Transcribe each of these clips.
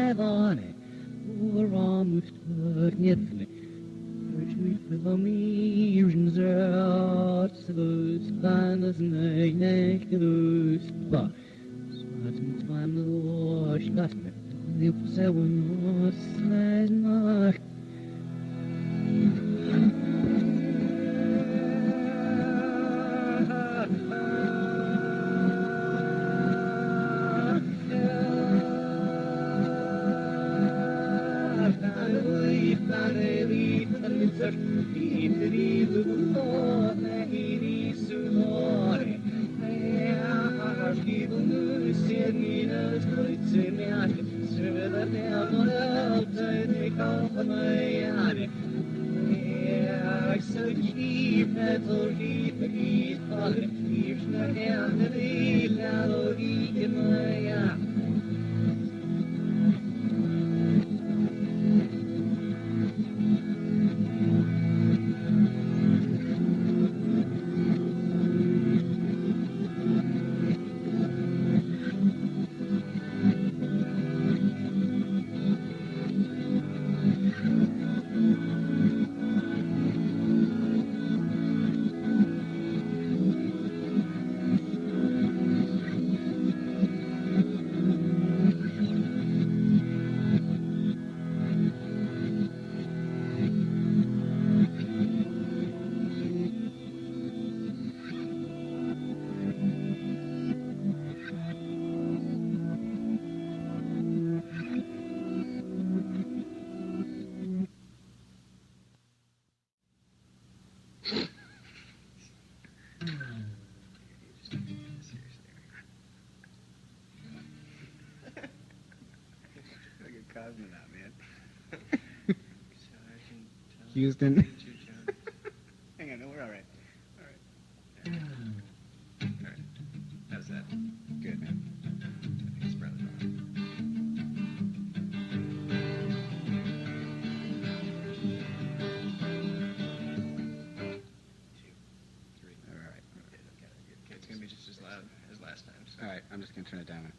Ivone, Uram, Nithle, for me, Rinzert, those planets, neck, those spots. Swatting time the wash, got me. The seven was last night. Cosmonaut, man. Houston. Hang on, no, we're all right. All right. All right. How's that? Good, man. It's probably wrong. 2, 3. All right. Okay. It's gonna be just as loud as last time. So. All right. I'm just gonna turn it down.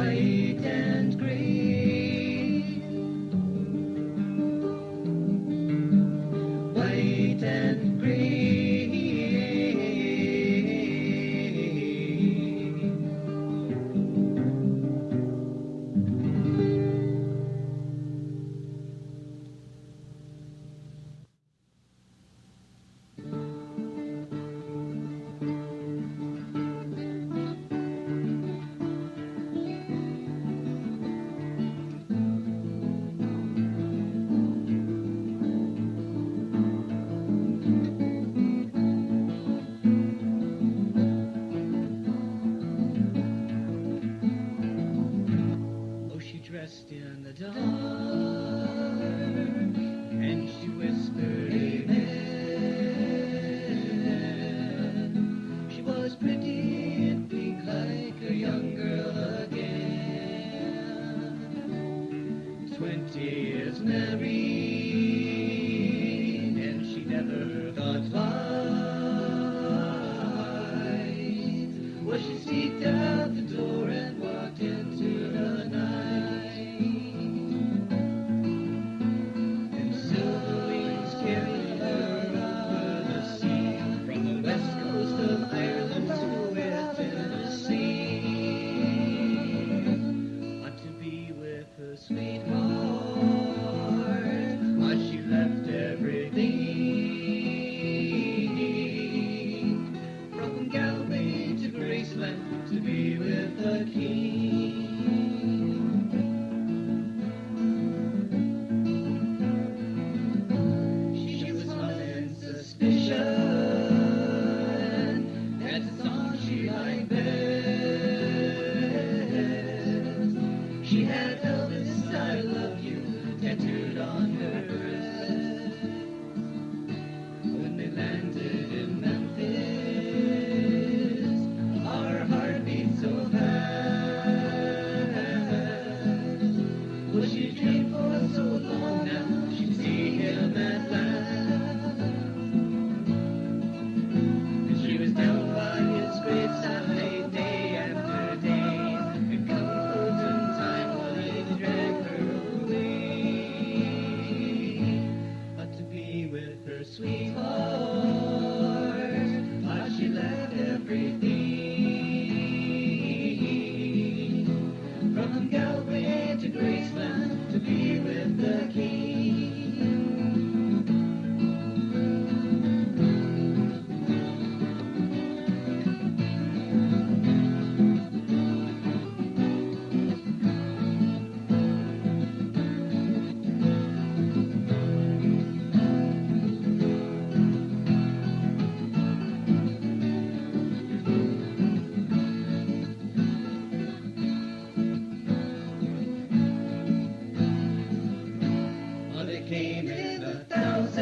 white and grey, white and grey. Dressed in the dark, and she whispered amen. She was pretty and pink like a young girl again. 20 years married, and she never thought twice. Was she sneaked out the door and walked into the night. To be with the King. She was humming Suspicion. That's a song she liked best. She had Elvis' I Love You tattooed on her breast. When they landed in Memphis, so fast. Well, she dreamed for so long now she'd see him at last. And she was down by his graveside day after day, and comfort and time would drag her away. But to be with her sweetheart, but she left everything. From Galway to Graceland to be with the King. Came in the thousands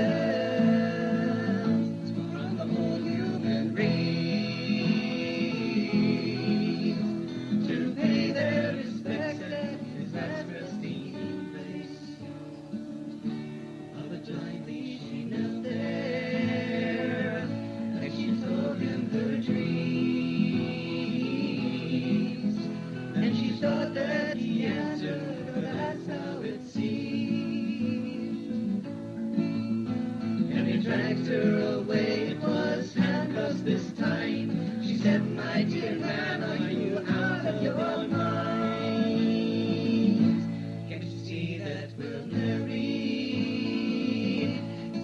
from the whole human race to pay their respects at his last resting place. But blindly she knelt there, and she told him her dreams, and she thought that he answered, but that's how it seemed. Dragged her away, it was handcuffs this time. She said, my dear man, are you out of your mind? Can't you see that we're married?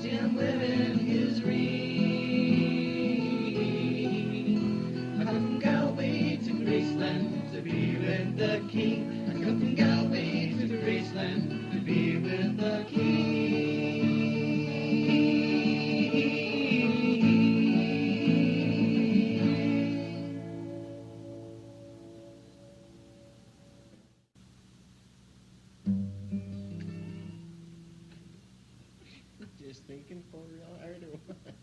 See him wearing his ring. I come from Galway to Graceland to be with the King. I come from Galway to Graceland to be with the King. Just thinking for real hard or what?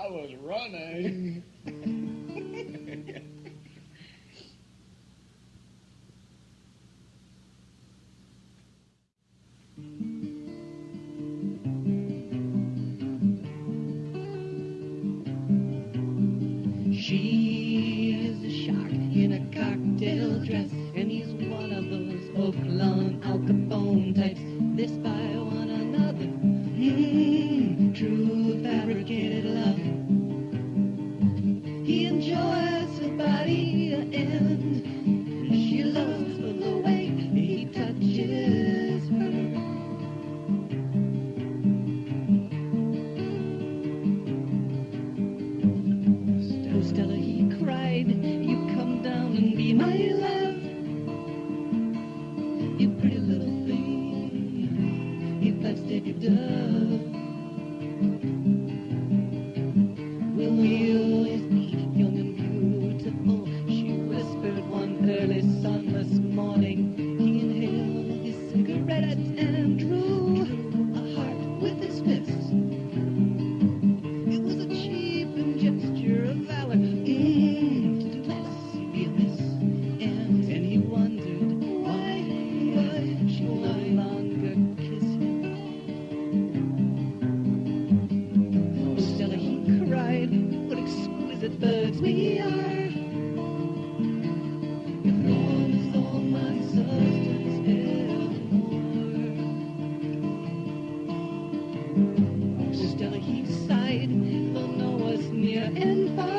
I was running. She is a shark in a cocktail dress, and he's one of those Oakland Al Capone types. They spy one another. True fabricated love. He enjoys her body, and she loves the way he touches her. Stella, he cried, you come down and be my love. You pretty little thing, you plastic dove. Will we always be young and beautiful? She whispered one early sunless morning. He inhaled his cigarette and drew a heart with his fist. It was a cheap and gesture of valor. To do less, be amiss. And he wondered why she no longer kiss him. Oh, Stella, he cried, what exquisite birds we are. If warm is all my substance evermore. Stella, he sighed, though Noah's near and far.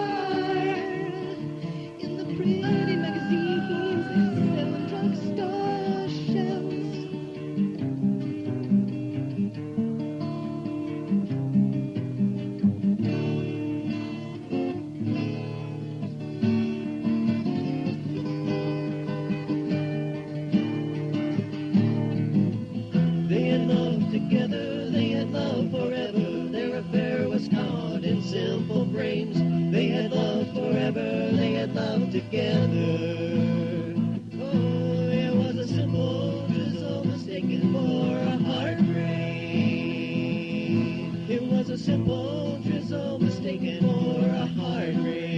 In the pretty magazines, they sell drugstore shelves. They had loved together, they had loved forever. Their affair was caught in simple frames. They had loved forever, they had loved together. Oh, it was a simple drizzle mistaken for a heartbreak. It was a simple drizzle mistaken for a heartbreak.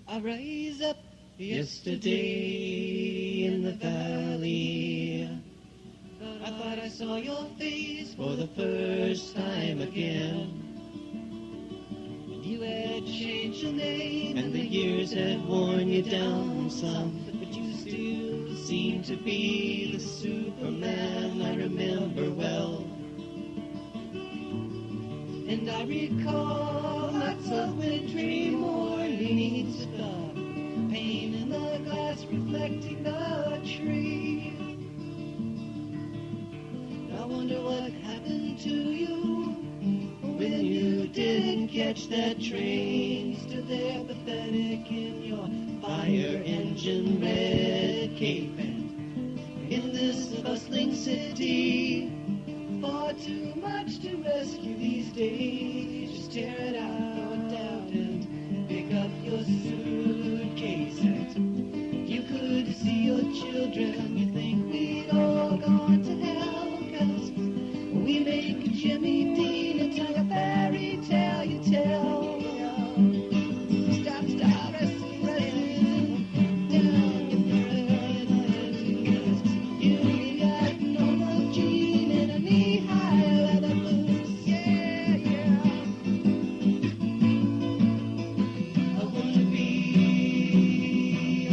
I rise up yesterday in the valley. I thought I saw your face for the first time again. And you had changed your name, and the years had worn you down some. But you still seem to be the Superman I remember well. And I recall lots of wintry mornings, the pain in the glass reflecting the tree. I wonder what happened to you when you didn't catch that train. Stood there pathetic in your fire engine red cape, and in this bustling city, far too much to rescue these days. Just tear it out and pick up your suitcase. And you could see your children. You think we'd all gone to hell, 'cause we make Jimmy Dean and tell you a fairy tale you tell. Stop, pressing down your thread. You got normal Jean and a knee-high leather boots. Yeah. I want to be a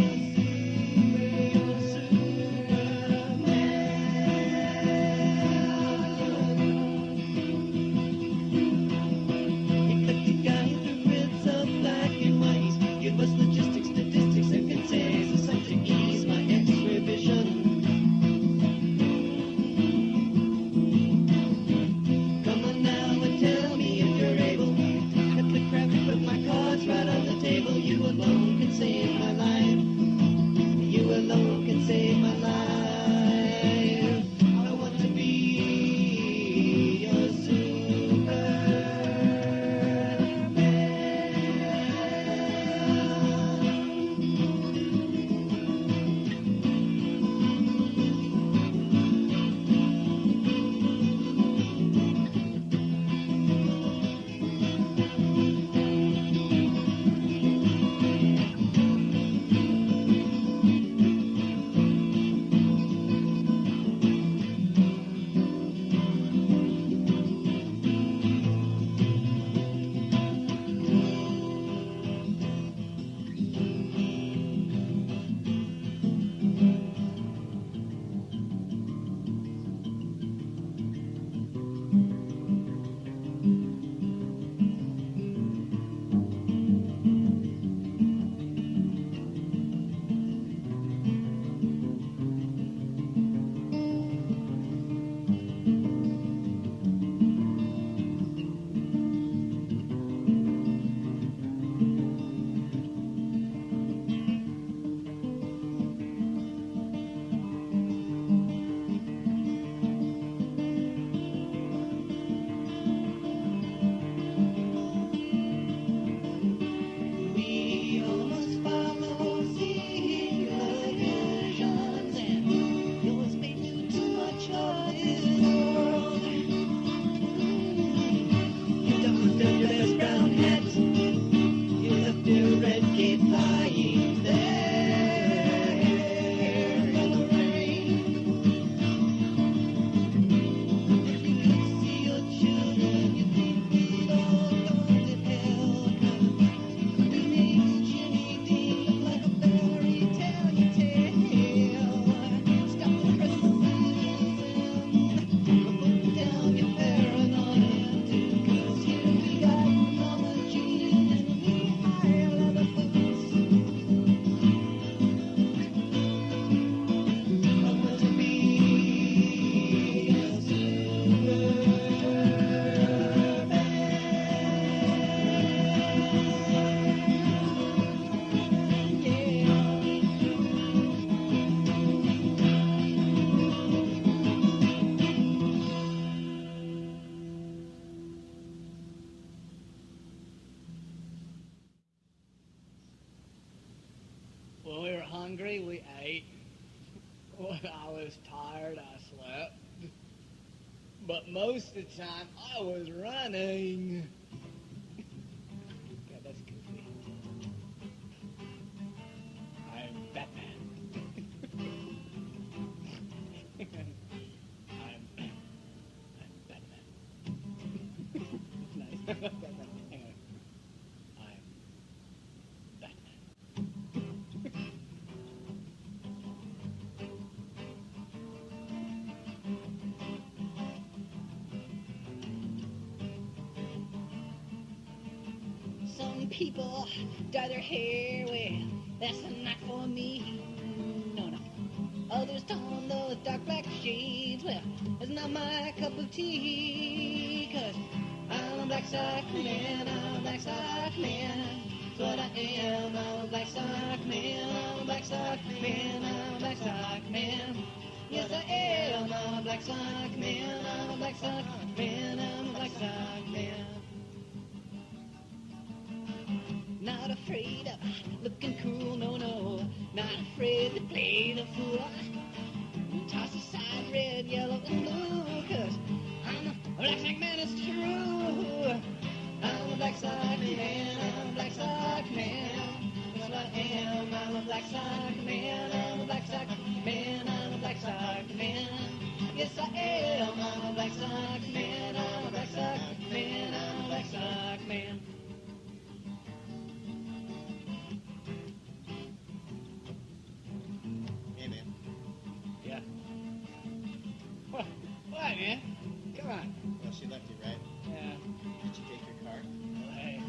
Eclectic guy who reads of black and white. Give us logistics, statistics, and contains a site to ease my X-ray vision. Come on now and tell me if you're able. Cut the crap and put my cards right on the table. You alone can save my life. You alone can save my life. I want to be When we were hungry, we ate. When I was tired, I slept. But most of the time, I was running. God, that's goofy. I'm Batman. I'm Batman. It's nice. Batman. Hang on. I'm Batman. Some people dye their hair, well, that's not for me. No, no. Others don those dark black shades, well, it's not my cup of tea. Cause I'm a black sock man, I'm a black sock man. That's what I am, I'm a black sock man, I'm a black sock man, I'm a black sock man. Yes, I am, I'm a black sock man, I'm a black sock man, I'm a black sock man. Not afraid of looking cool, no, no. Not afraid to play the fool. Toss aside red, yellow, and blue. Cause I'm a black sock man, it's true. I'm a black sock man, I'm a black sock man. That's what I am, I'm a black sock man, I'm a black sock man, I'm a black sock man. Yes, I am, I'm a black sock man, I'm a black sock man, I'm a black sock man. Hey, man. Yeah. What, man? Come on. Well, she left you, right? Yeah. Did she take your car? Hey,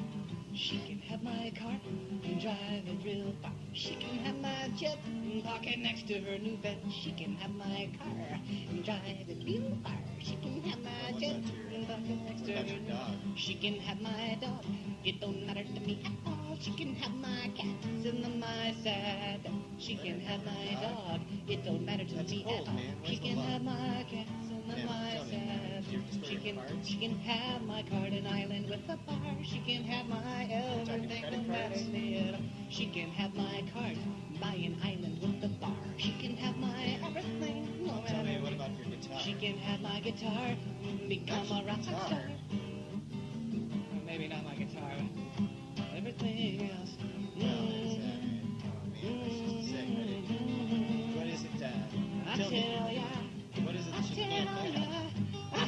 she can have my car and drive it real far. She can have my jet and park it next to her new bed. She can have my car and drive it real far. She can have my What jet about your- and park it next what to her about your new dog? bed. She can have my dog. It don't matter to me at all. She can have my cat and my sad. She can have my dog. It don't matter to That's me cold, at all. man. She Where's the can love? have my cat and Yeah, my tell me, sad. do you just She play your can cards? she can have my garden island with a bar. She can have my talking everything credit don't matter cards? to me at all. She can have my card, buy an island with a bar. She can have my everything, no Tell me, matter. what about your guitar? She can have my guitar, become a rock Guitar? star. Or maybe not my guitar, but everything else. Well, is that right? Oh, man, that's just a segment. What is it, I tell me, tell ya, what is it I that you tell can't have? ya.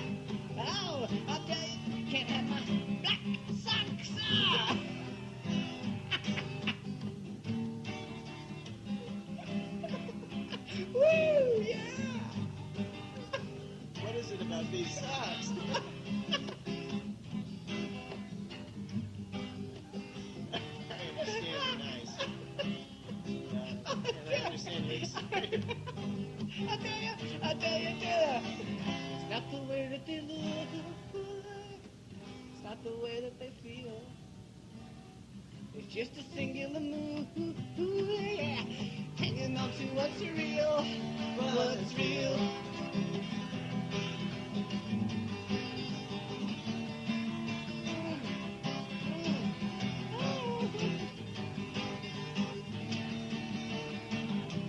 Oh, I'll tell you, can't have my black socks. Woo, yeah. What is it about these socks? I understand you're nice. And I understand you're excited. I tell you, it's not the way that they look, it's not the way that they feel. It's just a singular mood, yeah, hanging on to what's real, what's real.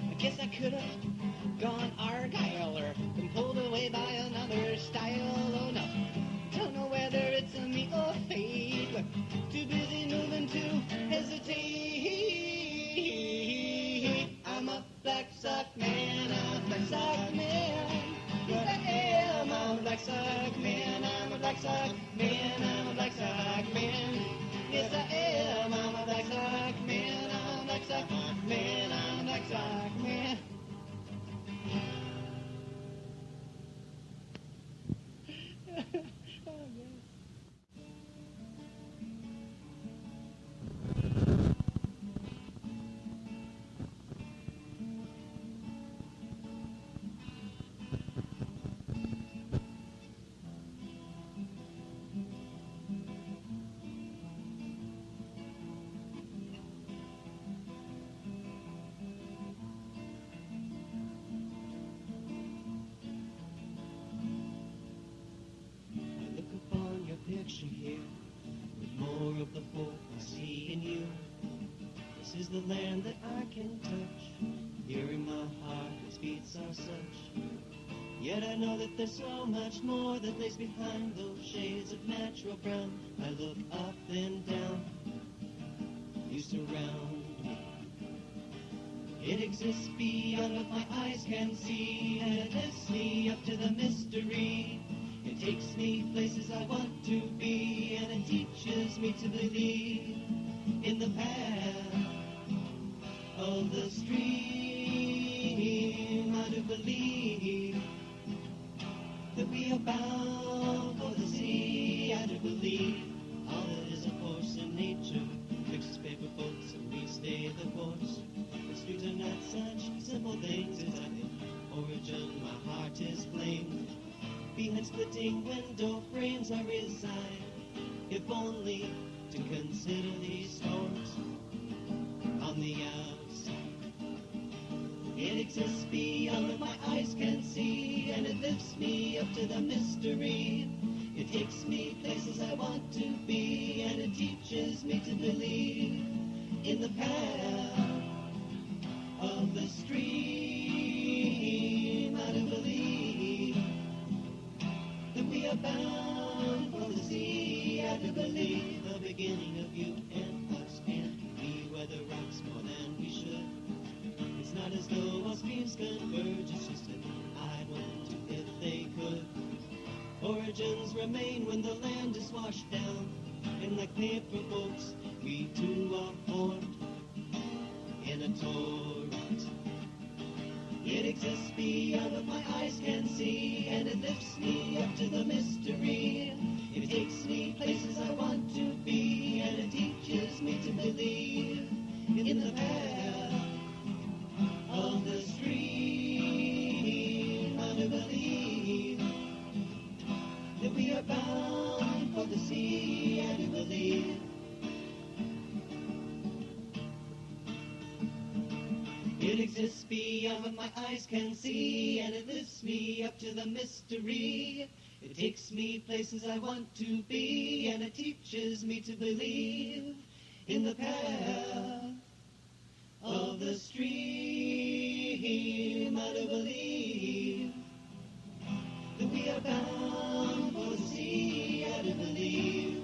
I guess I could have gone Argyle or been pulled away by another style. Oh no, don't know whether it's a me or fate, but too busy moving to hesitate. I'm a black sock man, I'm a black sock man. Yes, I am, I'm a black sock man, I'm a black sock man, I'm a black sock man. Yes, I am, I'm a black sock man, I'm a black sock man, I'm a black sock man. Oh, man. 'tis the land that I can touch. Here in my heart its beats are such. Yet I know that there's so much more that lays behind those shades of natural brown. I look up and down, you surround me. It exists beyond what my eyes can see, and it lifts me up to the mystery. It takes me places I want to be, and it teaches me to believe in the path of the stream. I do believe that we are bound for the sea. I do believe all that is a force in nature fixes paper boats and we stay the course. The streets are not such simple things as I think. Origin, my heart is flame. Behind splitting window frames I reside, if only to consider these stores on the outside. It exists beyond what my eyes can see, and it lifts me up to the mystery. It takes me places I want to be, and it teaches me to believe in the path of the stream. I do believe that we are bound for the sea. I do believe the beginning of you and us can be where the rocks more than we should. It's not as though our streams converge, it's just that I want to if they could. Origins remain when the land is washed down, and like paper boats, we too are formed in a torrent. It exists beyond what my eyes can see, and it lifts me up to the mystery. It takes me places I want to be, and it teaches me to believe in the path of the stream. I do believe that we are bound for the sea. I do believe it exists beyond what my eyes can see, and it lifts me up to the mystery. It takes me places I want to be, and it teaches me to believe in the path of the stream. I do believe that we are bound for the sea. I do believe.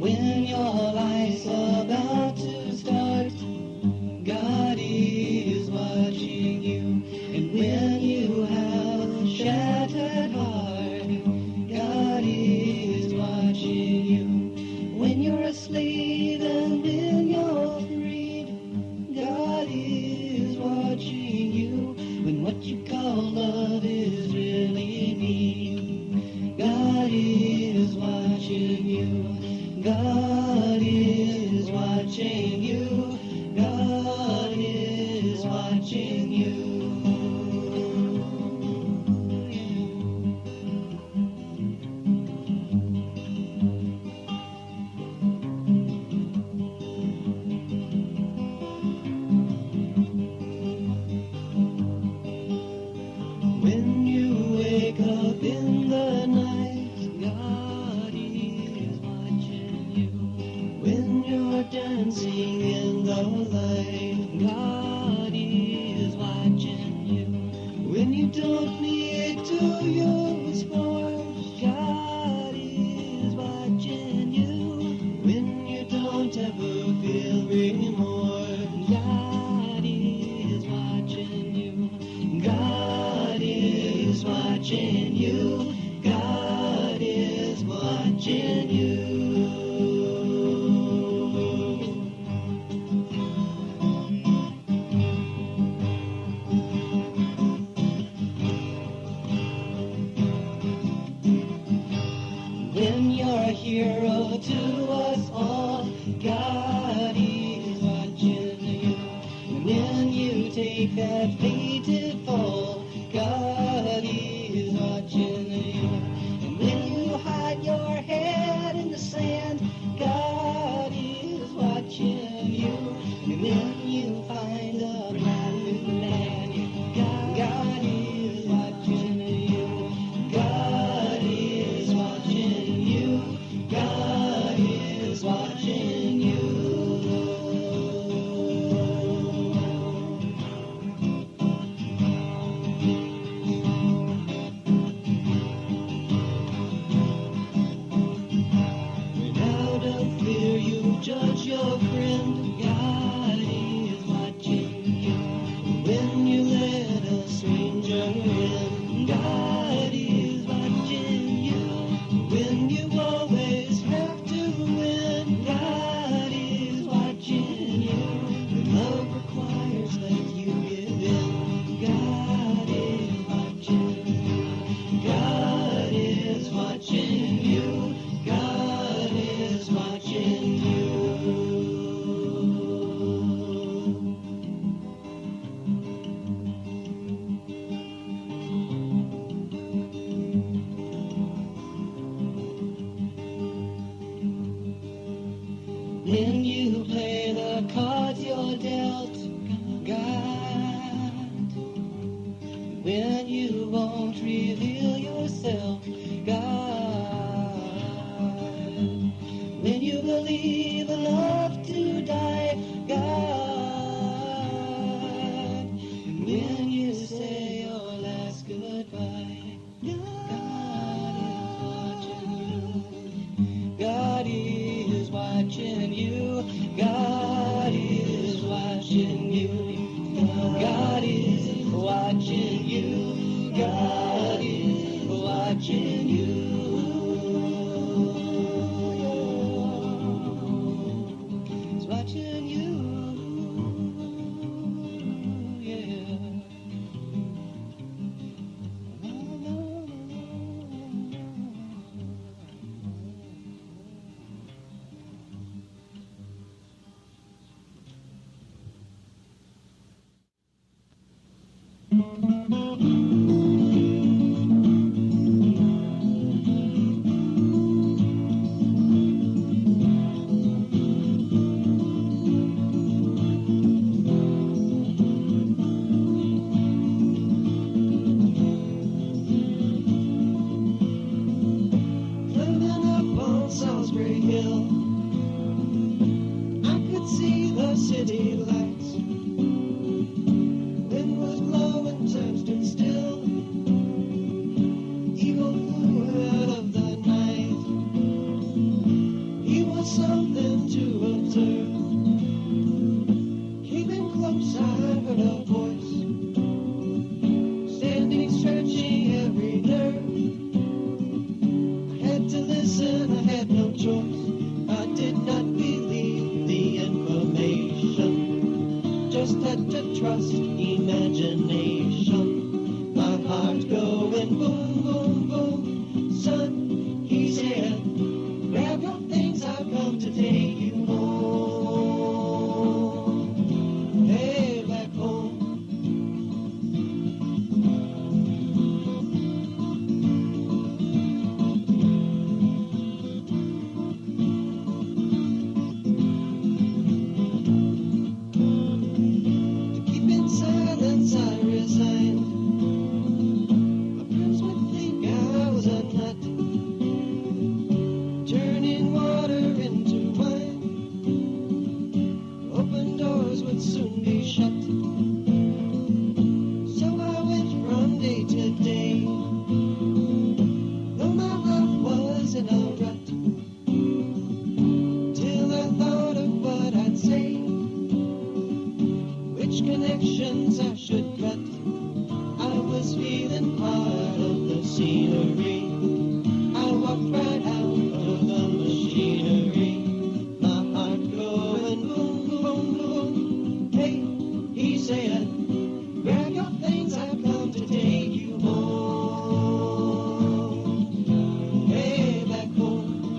When your life's about to start, God is watching you. And when you have a shattered heart, God is watching you. When you're a slave and when you're freed, God is watching you. When what you call love is really need, God is watching you. God is watching you. God is watching you. When you wake up in the night, God is watching you. When you're dancing in the light, God is watching you. When you don't need to use force, God is watching you. When you don't ever feel remorse, watching you. God is watching you. When you're a hero to us all, God is watching you. And when you take that fated fall, God is watching you. And when you hide your head in the sand, God is watching you. And when you find a brand new man, God is watching you. God is watching you. God is watching you. Without a fear you judge your friend. God is watching you. When you let a stranger in, God is watching you. When you always have to win, God is watching you. When love requires that you give in, God is watching you. God is watching you. God is watching you. When you play the cards you're dealt, God. When you won't reveal yourself, God. When you believe enough to die, God. And when you say your last goodbye, God is watching you. God is watching you. God is watching you. God is watching you. He's watching you. Yeah. Living up on Salisbury Hill, I could see the city lights. Wind was blowing, time stood still. Eagle flew out of the night. He was something to observe. Came in close, I heard a voice, standing, stretching every nerve. I had to listen, I had no choice. I did not believe the information, just had to trust imagination. My heart going boom, boom, boom. Son, he's here. Grab your things, I've come to take you home. Hey, back home. To keep in silence, I resigned. My friends would think I was a nut, turning water into wine. Open doors would soon be shut. So I went from day to day, though my life was in a rut, till I thought of what I'd say, which connections I should cut. I was feeling part of the scenery. I walked right out of the machinery. My heart going boom, boom, boom. Hey, he said, grab your things, I've come to take you home. Hey, back home.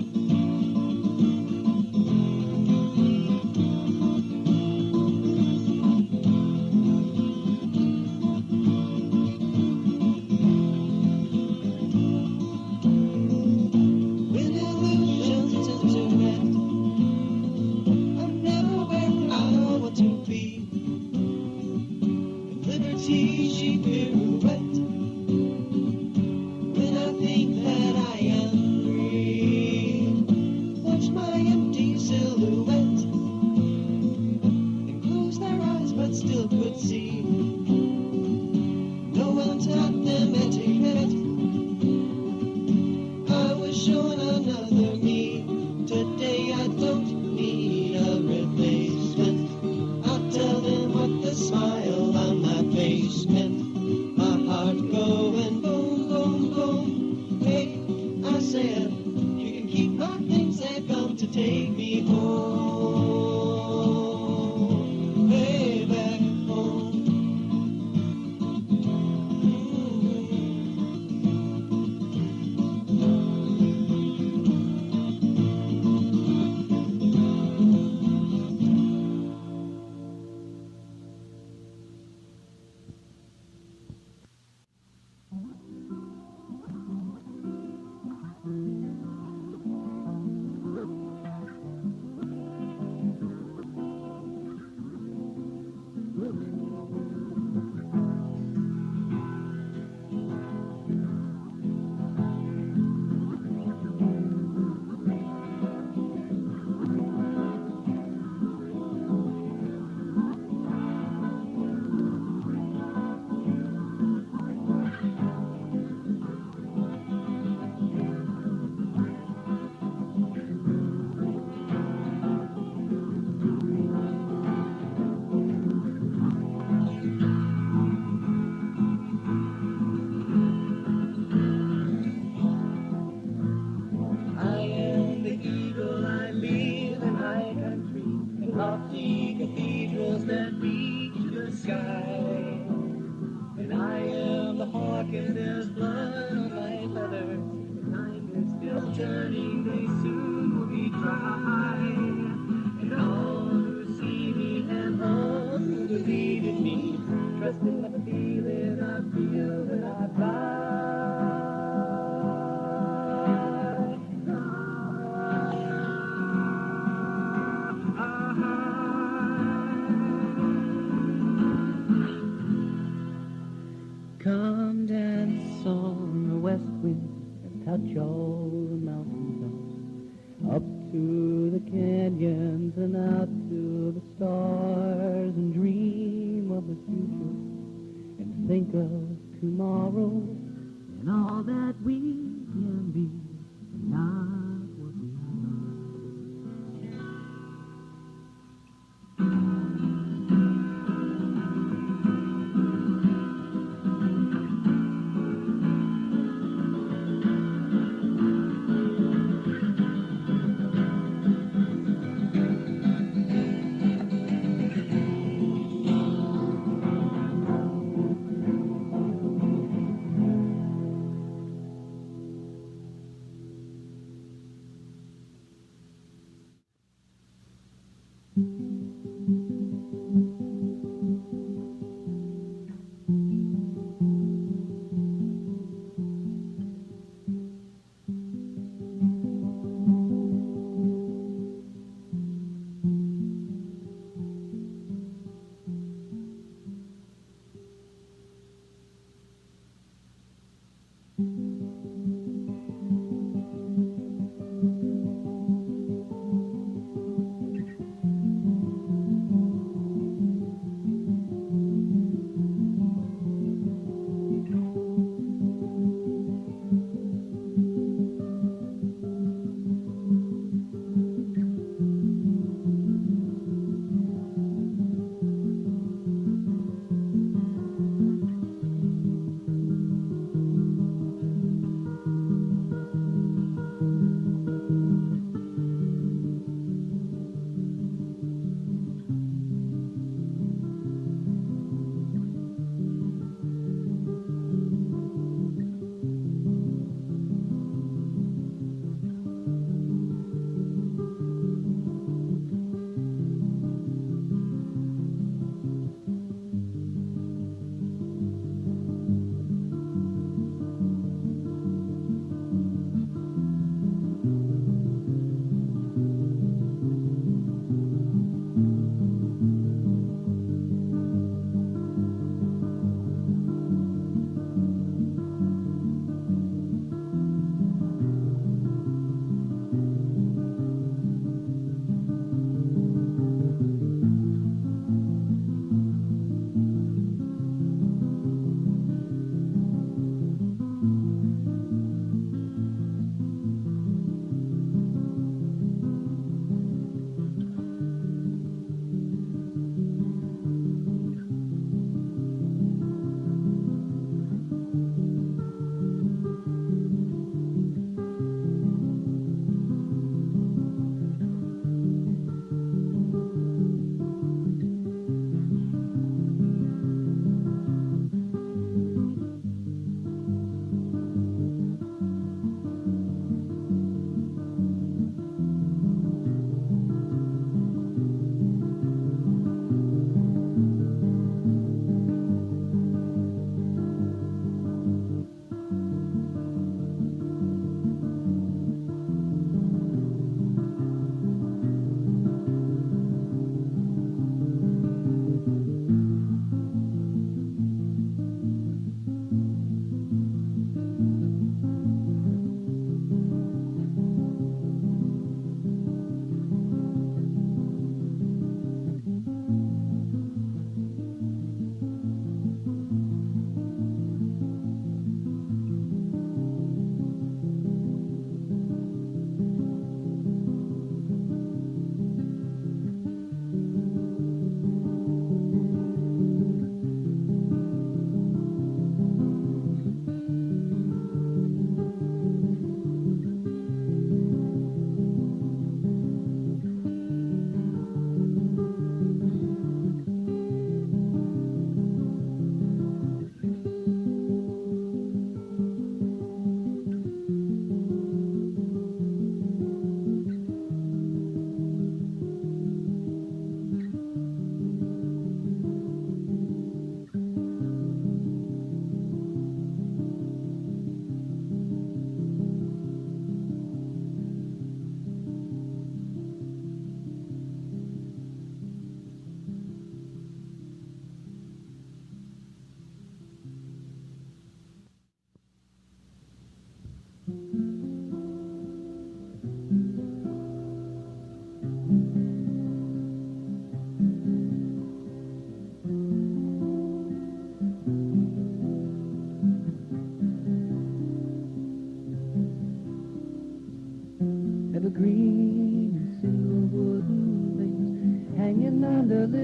When illusions interact, I'm never where I want to be. At liberty she pirouette. When I think that I am free, watch my empty silhouette, and close their eyes but still could see. No one taught them etiquette. I was shown another me. Today I don't need a replacement. I'll tell them what the smile on my face meant. My heart going boom, boom, boom. Hey, I said, you can keep my things, they've come to take me home. Hey, back home. I am the eagle, I live in high country, in lofty cathedrals that reach the sky. And I am the hawk, and there's blood on my feathers. The time is still turning, they soon will be dry. And all who see me and all who believe in me, trust in the feeling I feel when I fly. Come dance on the west wind and touch all the mountaintops, up to the canyons and out to the stars, and dream of the future and think of tomorrow and all that we can be, not what we are.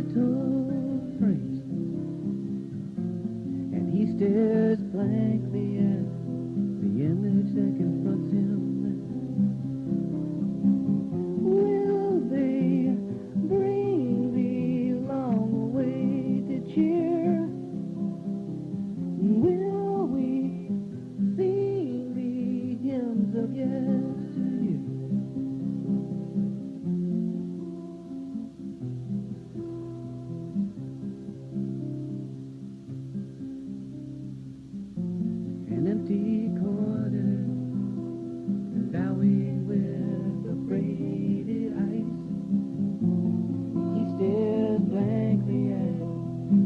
metal frames, and he stares blankly at the image that confronts him. Will they bring the long-awaited cheer? Will we sing the hymns of yesteryear? An empty corner, bowing with the braided ice. He stares blankly at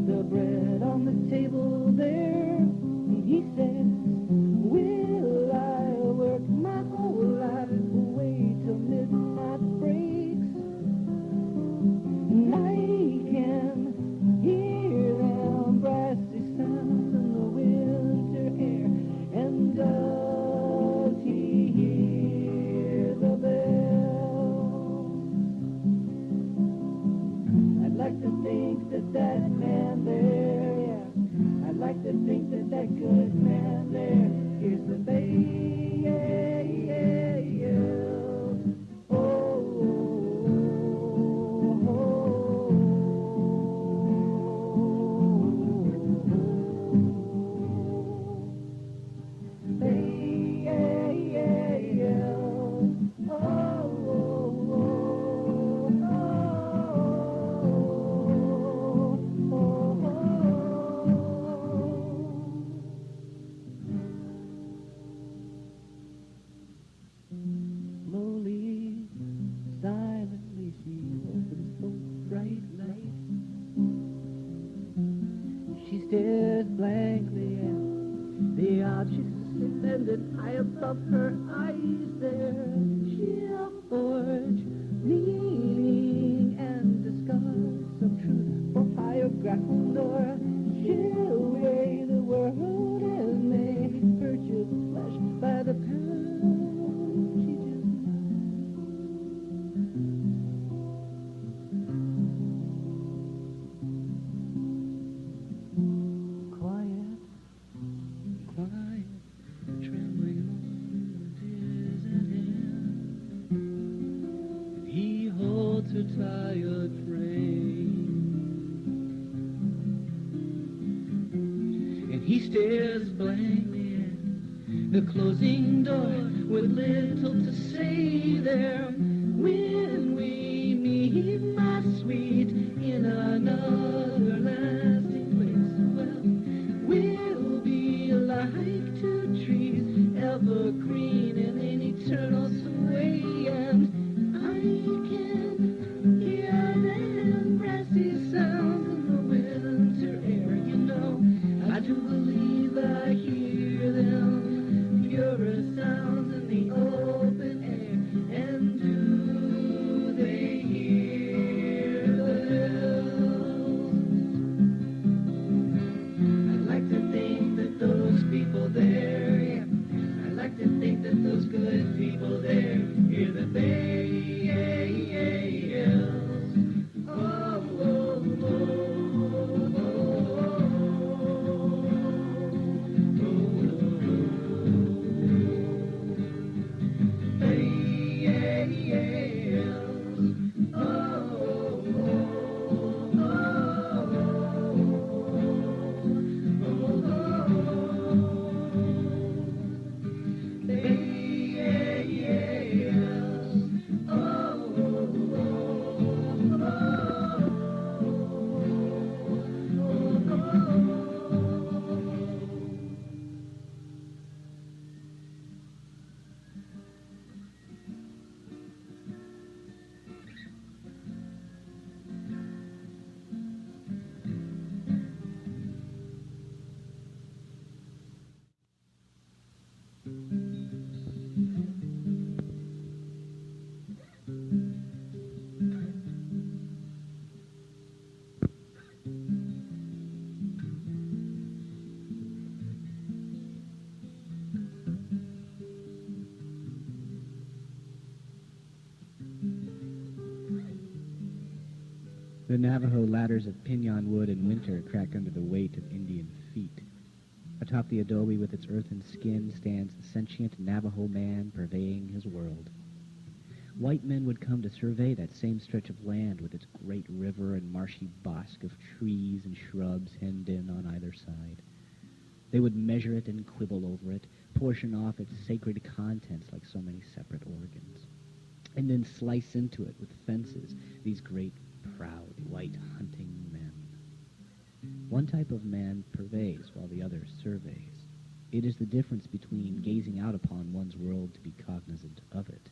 the bread on the table there, and he says, will I work my whole life away till midnight breaks? And I can hear them brassy sounds in the winter air. And does he hear the bells? I'd like to think that that man there, yeah, I'd like to think that that good man there hears the bells. Oh, oh, oh, slowly, silently, she opens those bright lights. She stares blankly at the objects suspended high above her eyes there. She'll forge meaning and discard some truth for higher ground, or she'll weigh the world and make purchase flesh by the pound. She just quiet, quiet, trembling on the tears at hand. He holds her tired frame, and he stares blankly at the closing door with little to say there. When we meet, my sweet, in another lasting place, well, we'll be like two trees, evergreen in an eternal sway. And I can hear them brassy sounds in the winter air. You know, I do believe I hear them purer sounds in the open air. And do they hear the bells? The Navajo ladders of pinon wood in winter crack under the weight of Indian feet. Atop the adobe with its earthen skin stands the sentient Navajo man purveying his world. White men would come to survey that same stretch of land with its great river and marshy bosque of trees and shrubs hemmed in on either side. They would measure it and quibble over it, portion off its sacred contents like so many separate organs, and then slice into it with fences these great, proud, white hunting men. One type of man purveys while the other surveys. It is the difference between gazing out upon one's world to be cognizant of it,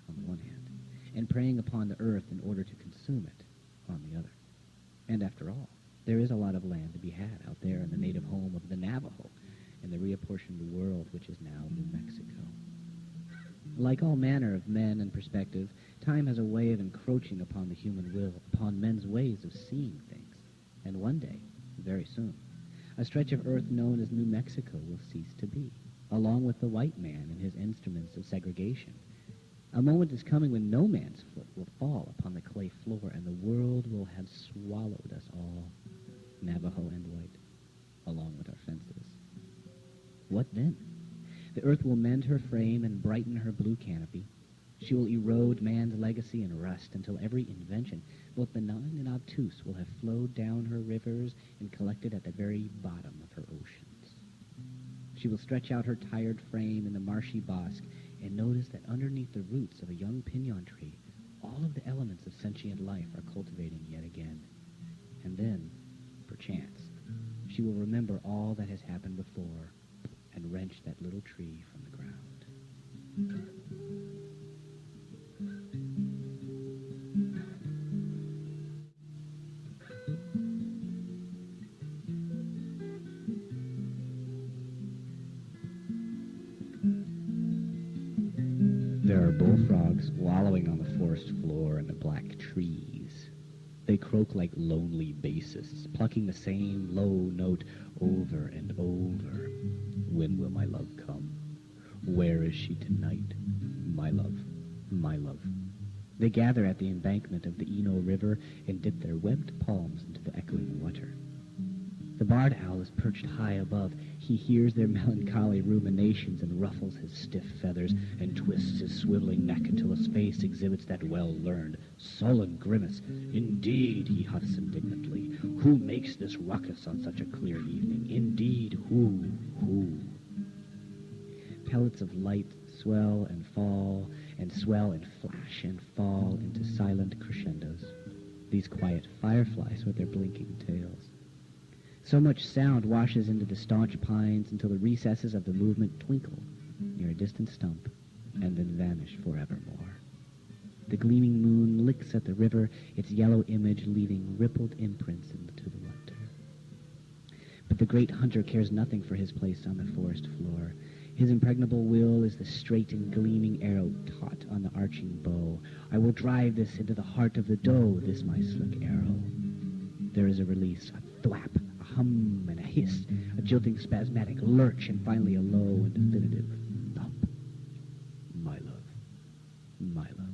on the one hand, and preying upon the earth in order to consume it, on the other. And after all, there is a lot of land to be had out there in the native home of the Navajo, in the reapportioned world which is now New Mexico. Like all manner of men and perspective, time has a way of encroaching upon the human will, upon men's ways of seeing things. And one day, very soon, a stretch of earth known as New Mexico will cease to be, along with the white man and his instruments of segregation. A moment is coming when no man's foot will fall upon the clay floor, and the world will have swallowed us all, Navajo and white, along with our fences. What then? The earth will mend her frame and brighten her blue canopy. She will erode man's legacy and rust until every invention, both benign and obtuse, will have flowed down her rivers and collected at the very bottom of her oceans. She will stretch out her tired frame in the marshy bosque and notice that underneath the roots of a young pinon tree, all of the elements of sentient life are cultivating yet again. And then, perchance, she will remember all that has happened before and wrench that little tree from the ground. There are bullfrogs wallowing on the forest floor in the black trees. They croak like lonely bassists, plucking the same low note over and over. When will my love come? Where is she tonight? My love, my love. They gather at the embankment of the Eno River and dip their webbed palms into the echoing water. The barred owl is perched high above. He hears their melancholy ruminations and ruffles his stiff feathers and twists his swiveling neck until his face exhibits that well-learned, sullen grimace. Indeed, he huffs indignantly, who makes this ruckus on such a clear evening? Indeed, who? Pellets of light swell and fall, and swell and flash and fall into silent crescendos, these quiet fireflies with their blinking tails. So much sound washes into the staunch pines until the recesses of the movement twinkle near a distant stump and then vanish forevermore. The gleaming moon licks at the river, its yellow image leaving rippled imprints into the water. But the great hunter cares nothing for his place on the forest floor. His impregnable will is the straight and gleaming arrow taut on the arching bow. I will drive this into the heart of the doe, this my slick arrow. There is a release, a thwap, a hum and a hiss, a jilting spasmodic lurch, and finally a low and definitive thump. My love, my love.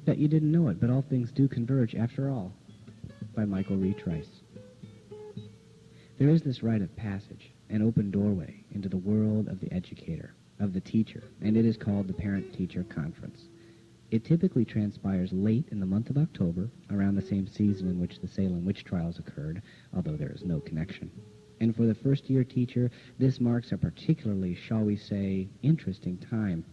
Bet you didn't know it, but all things do converge after all, by Michael Retrice. There is this rite of passage, an open doorway into the world of the educator, of the teacher, and it is called the Parent-Teacher Conference. It typically transpires late in the month of October, around the same season in which the Salem witch trials occurred, although there is no connection. And for the first-year teacher, this marks a particularly, shall we say, interesting time.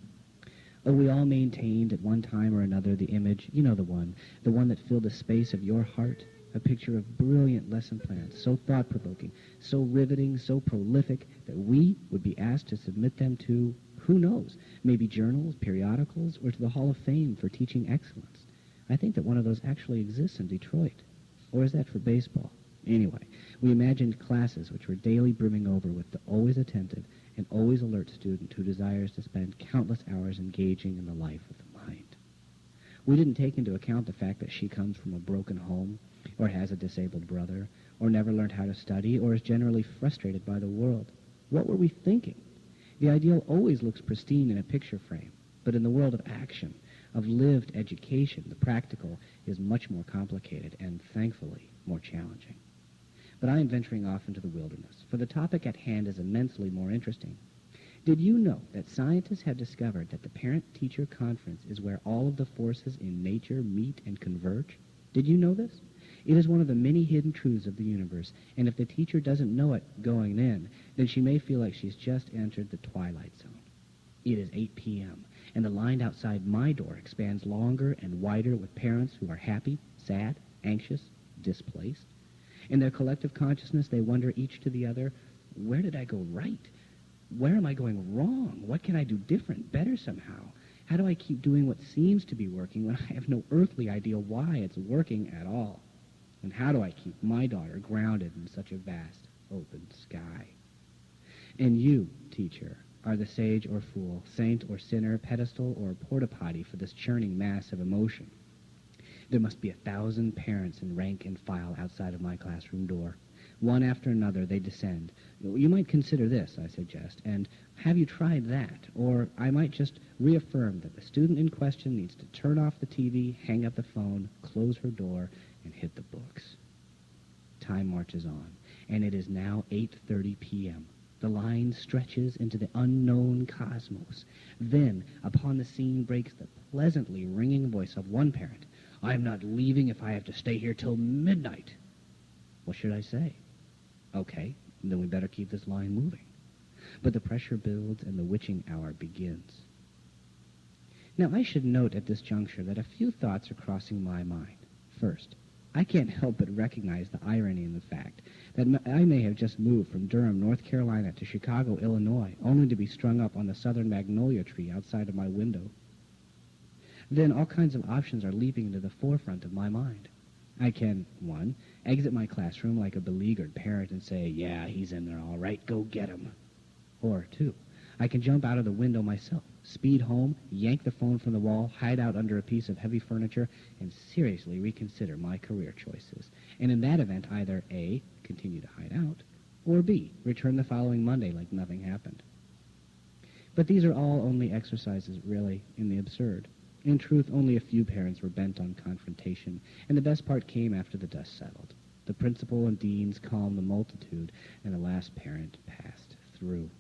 Oh, we all maintained at one time or another the image, you know the one that filled the space of your heart, a picture of brilliant lesson plans, so thought-provoking, so riveting, so prolific, that we would be asked to submit them to, who knows, maybe journals, periodicals, or to the Hall of Fame for teaching excellence. I think that one of those actually exists in Detroit. Or is that for baseball? Anyway, we imagined classes which were daily brimming over with the always attentive and always alert student who desires to spend countless hours engaging in the life of the mind. We didn't take into account the fact that she comes from a broken home, or has a disabled brother, or never learned how to study, or is generally frustrated by the world. What were we thinking? The ideal always looks pristine in a picture frame, but in the world of action, of lived education, the practical is much more complicated and, thankfully, more challenging. But I am venturing off into the wilderness, for the topic at hand is immensely more interesting. Did you know that scientists have discovered that the parent-teacher conference is where all of the forces in nature meet and converge? Did you know this? It is one of the many hidden truths of the universe, and if the teacher doesn't know it going in, then she may feel like she's just entered the twilight zone. It is 8 p.m., and the line outside my door expands longer and wider with parents who are happy, sad, anxious, displaced. In their collective consciousness, they wonder each to the other, where did I go right? Where am I going wrong? What can I do different, better somehow? How do I keep doing what seems to be working when I have no earthly idea why it's working at all? And how do I keep my daughter grounded in such a vast, open sky? And you, teacher, are the sage or fool, saint or sinner, pedestal or porta-potty for this churning mass of emotion. There must be 1,000 parents in rank and file outside of my classroom door. One after another, they descend. You might consider this, I suggest, and have you tried that? Or I might just reaffirm that the student in question needs to turn off the TV, hang up the phone, close her door, and hit the books. Time marches on, and it is now 8:30 p.m. The line stretches into the unknown cosmos. Then, upon the scene breaks the pleasantly ringing voice of one parent. I am not leaving if I have to stay here till midnight. What should I say? Okay, then we better keep this line moving. But the pressure builds and the witching hour begins. Now, I should note at this juncture that a few thoughts are crossing my mind. First, I can't help but recognize the irony in the fact that I may have just moved from Durham, North Carolina to Chicago, Illinois, only to be strung up on the southern magnolia tree outside of my window. Then all kinds of options are leaping into the forefront of my mind. I can, 1, exit my classroom like a beleaguered parent and say, yeah, he's in there all right, go get him. Or 2, I can jump out of the window myself, speed home, yank the phone from the wall, hide out under a piece of heavy furniture, and seriously reconsider my career choices. And in that event, either A, continue to hide out, or B, return the following Monday like nothing happened. But these are all only exercises, really, in the absurd. In truth, only a few parents were bent on confrontation, and the best part came after the dust settled. The principal and deans calmed the multitude, and the last parent passed through.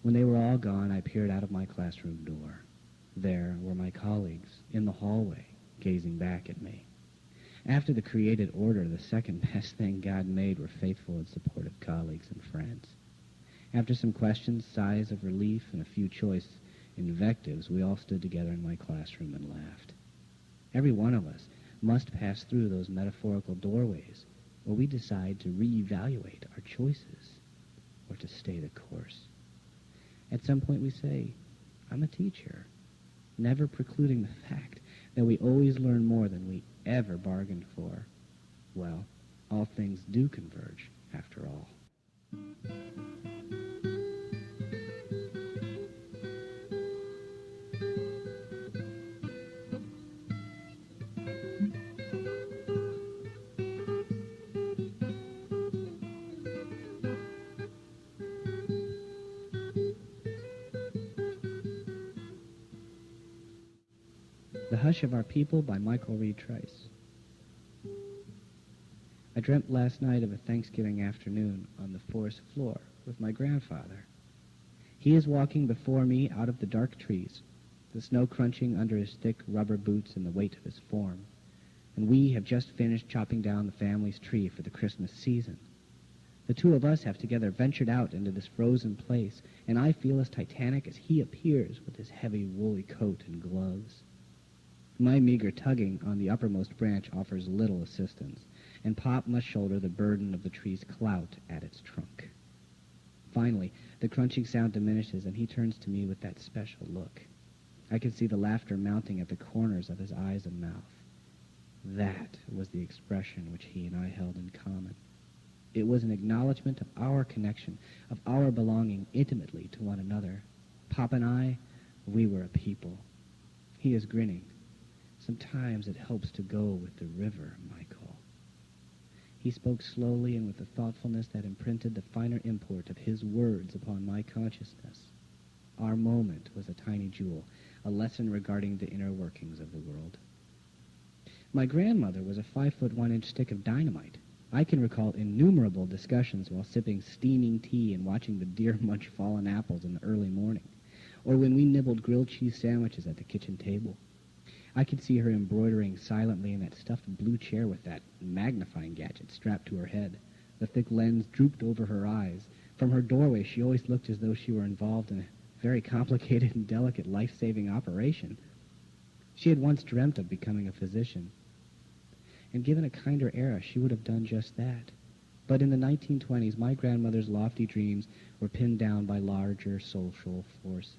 When they were all gone, I peered out of my classroom door. There were my colleagues in the hallway, gazing back at me. After the created order, the second best thing God made were faithful and supportive colleagues and friends. After some questions, sighs of relief, and a few choice invectives, we all stood together in my classroom and laughed. Every one of us must pass through those metaphorical doorways where we decide to reevaluate our choices or to stay the course. At some point we say, I'm a teacher, never precluding the fact that we always learn more than we ever bargained for. Well, all things do converge, after all. The Hush of Our People by Michael Reed Trice. I dreamt last night of a Thanksgiving afternoon on the forest floor with my grandfather. He is walking before me out of the dark trees, the snow crunching under his thick rubber boots and the weight of his form, and we have just finished chopping down the family's tree for the Christmas season. The two of us have together ventured out into this frozen place, and I feel as titanic as he appears with his heavy woolly coat and gloves. My meager tugging on the uppermost branch offers little assistance, and Pop must shoulder the burden of the tree's clout at its trunk. Finally, the crunching sound diminishes, and he turns to me with that special look. I can see the laughter mounting at the corners of his eyes and mouth. That was the expression which he and I held in common. It was an acknowledgement of our connection, of our belonging intimately to one another. Pop and I, we were a people. He is grinning. Sometimes it helps to go with the river, Michael. He spoke slowly and with a thoughtfulness that imprinted the finer import of his words upon my consciousness. Our moment was a tiny jewel, a lesson regarding the inner workings of the world. My grandmother was a 5-foot-1-inch stick of dynamite. I can recall innumerable discussions while sipping steaming tea and watching the deer munch fallen apples in the early morning, or when we nibbled grilled cheese sandwiches at the kitchen table. I could see her embroidering silently in that stuffed blue chair with that magnifying gadget strapped to her head. The thick lens drooped over her eyes. From her doorway, she always looked as though she were involved in a very complicated and delicate life-saving operation. She had once dreamt of becoming a physician, and given a kinder era, she would have done just that. But in the 1920s, my grandmother's lofty dreams were pinned down by larger social forces.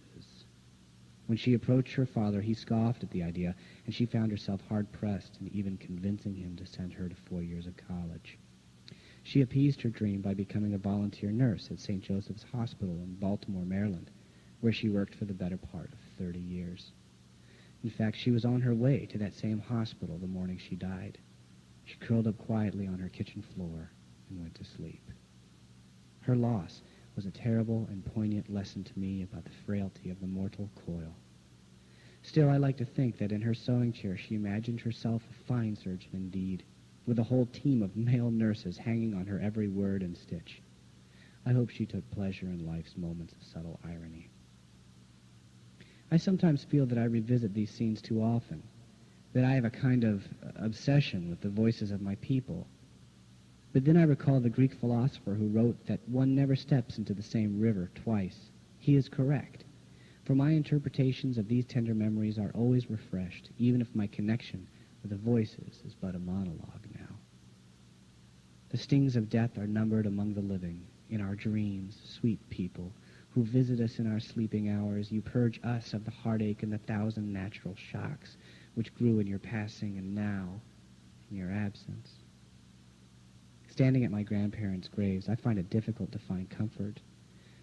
When she approached her father, he scoffed at the idea, and she found herself hard-pressed in even convincing him to send her to 4 years of college. She appeased her dream by becoming a volunteer nurse at St. Joseph's Hospital in Baltimore, Maryland, where she worked for the better part of 30 years. In fact, she was on her way to that same hospital the morning she died. She curled up quietly on her kitchen floor and went to sleep. Her loss was a terrible and poignant lesson to me about the frailty of the mortal coil. Still, I like to think that in her sewing chair she imagined herself a fine surgeon indeed, with a whole team of male nurses hanging on her every word and stitch. I hope she took pleasure in life's moments of subtle irony. I sometimes feel that I revisit these scenes too often, that I have a kind of obsession with the voices of my people. But then I recall the Greek philosopher who wrote that one never steps into the same river twice. He is correct, for my interpretations of these tender memories are always refreshed, even if my connection with the voices is but a monologue now. The stings of death are numbered among the living. In our dreams, sweet people, who visit us in our sleeping hours, you purge us of the heartache and the 1,000 natural shocks which grew in your passing and now in your absence. Standing at my grandparents' graves, I find it difficult to find comfort.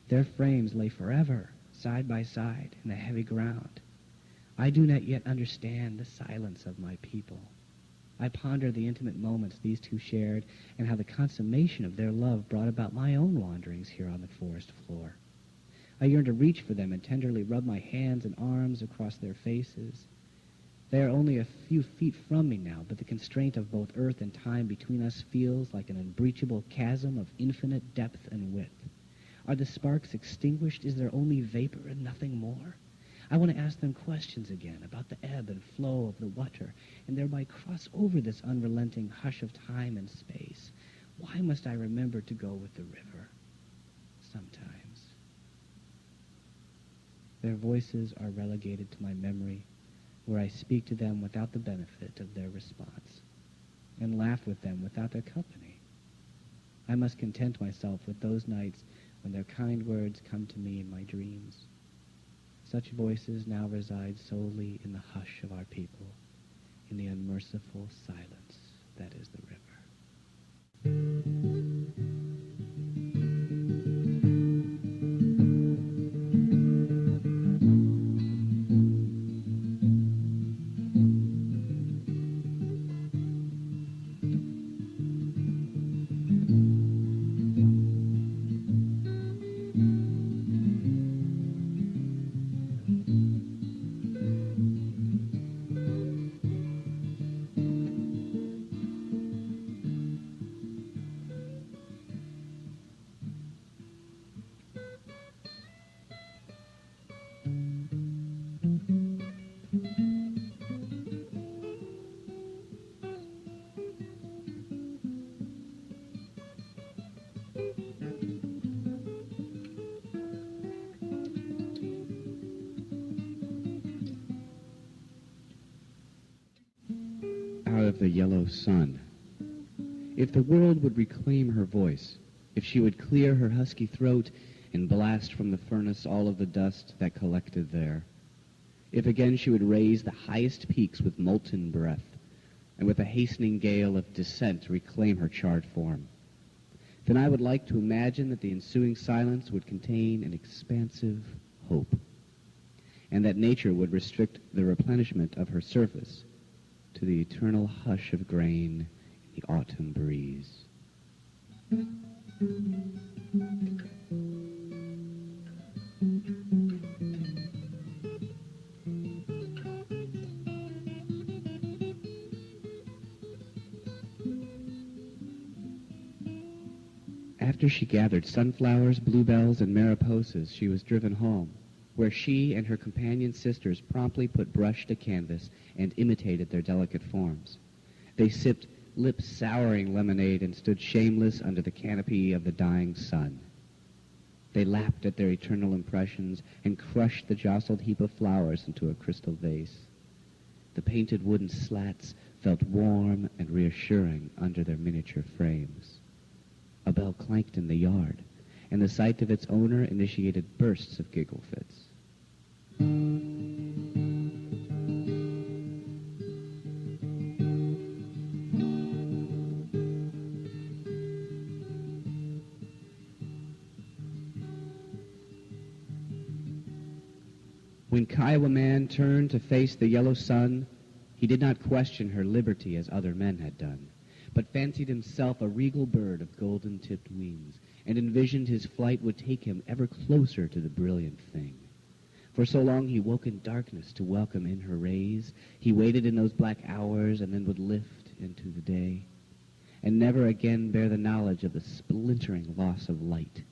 Their frames lay forever, side by side, in the heavy ground. I do not yet understand the silence of my people. I ponder the intimate moments these two shared and how the consummation of their love brought about my own wanderings here on the forest floor. I yearn to reach for them and tenderly rub my hands and arms across their faces. They are only a few feet from me now, but the constraint of both earth and time between us feels like an unbreachable chasm of infinite depth and width. Are the sparks extinguished? Is there only vapor and nothing more? I want to ask them questions again about the ebb and flow of the water, and thereby cross over this unrelenting hush of time and space. Why must I remember to go with the river? Sometimes. Their voices are relegated to my memory, where I speak to them without the benefit of their response, and laugh with them without their company. I must content myself with those nights when their kind words come to me in my dreams. Such voices now reside solely in the hush of our people, in the unmerciful silence that is the river. Out of the yellow sun. If the world would reclaim her voice, if she would clear her husky throat and blast from the furnace all of the dust that collected there, if again she would raise the highest peaks with molten breath, and with a hastening gale of dissent reclaim her charred form, then I would like to imagine that the ensuing silence would contain an expansive hope, and that nature would restrict the replenishment of her surface to the eternal hush of grain in the autumn breeze. After she gathered sunflowers, bluebells, and mariposas, she was driven home, where she and her companion sisters promptly put brush to canvas and imitated their delicate forms. They sipped lip-souring lemonade and stood shameless under the canopy of the dying sun. They lapped at their eternal impressions and crushed the jostled heap of flowers into a crystal vase. The painted wooden slats felt warm and reassuring under their miniature frames. A bell clanked in the yard, and the sight of its owner initiated bursts of giggle fits. When Kiowa Man turned to face the yellow sun, he did not question her liberty as other men had done, but fancied himself a regal bird of golden-tipped wings, and envisioned his flight would take him ever closer to the brilliant thing. For so long he woke in darkness to welcome in her rays, he waited in those black hours and then would lift into the day, and never again bear the knowledge of the splintering loss of light,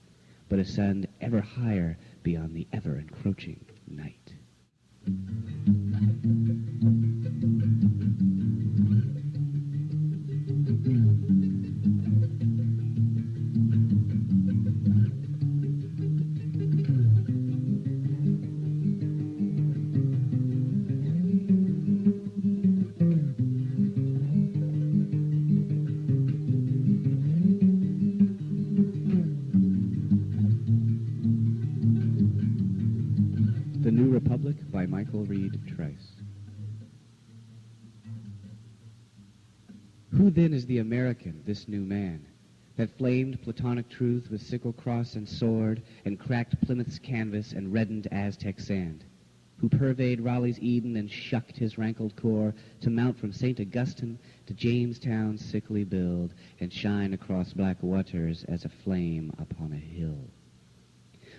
but ascend ever higher beyond the ever-encroaching night. The New Republic by Michael Reed Trice. Who then is the American, this new man, that flamed Platonic truth with sickle, cross, and sword, and cracked Plymouth's canvas and reddened Aztec sand? Who purveyed Raleigh's Eden and shucked his rankled core to mount from St. Augustine to Jamestown's sickly build and shine across black waters as a flame upon a hill?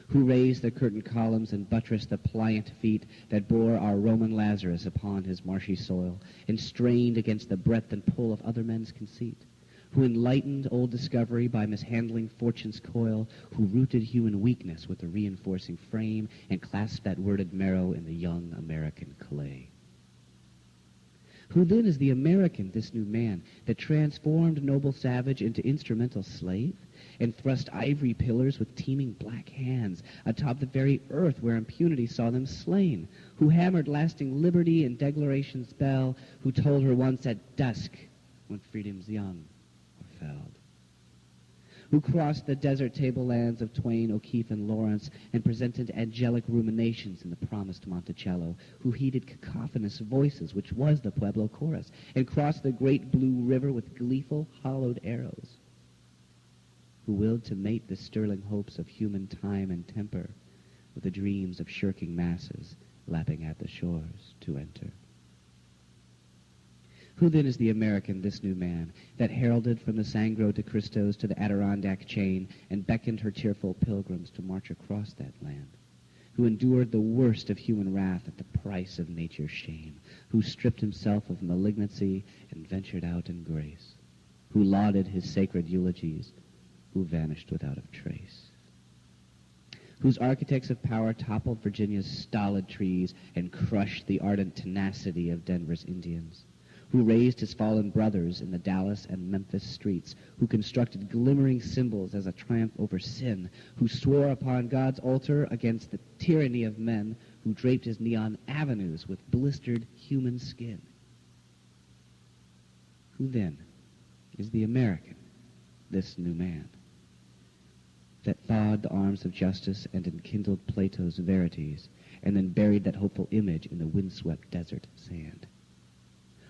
Who raised the curtained columns and buttressed the pliant feet that bore our Roman Lazarus upon his marshy soil, and strained against the breadth and pull of other men's conceit? Who enlightened old discovery by mishandling fortune's coil? Who rooted human weakness with a reinforcing frame and clasped that worded marrow in the young American clay? Who then is the American, this new man, that transformed noble savage into instrumental slave, and thrust ivory pillars with teeming black hands atop the very earth where impunity saw them slain? Who hammered lasting liberty in declaration's bell? Who told her once at dusk when freedom's young or felled? Who crossed the desert tablelands of Twain, O'Keefe, and Lawrence, and presented angelic ruminations in the promised Monticello? Who heeded cacophonous voices, which was the Pueblo chorus, and crossed the great blue river with gleeful, hollowed arrows? Who willed to mate the sterling hopes of human time and temper with the dreams of shirking masses lapping at the shores to enter? Who then is the American, this new man, that heralded from the Sangro de Cristos to the Adirondack chain and beckoned her tearful pilgrims to march across that land? Who endured the worst of human wrath at the price of nature's shame? Who stripped himself of malignancy and ventured out in grace? Who lauded his sacred eulogies? Who vanished without a trace? Whose architects of power toppled Virginia's stolid trees and crushed the ardent tenacity of Denver's Indians? Who raised his fallen brothers in the Dallas and Memphis streets? Who constructed glimmering symbols as a triumph over sin? Who swore upon God's altar against the tyranny of men? Who draped his neon avenues with blistered human skin? Who then is the American, this new man, that thawed the arms of justice and enkindled Plato's verities, and then buried that hopeful image in the windswept desert sand?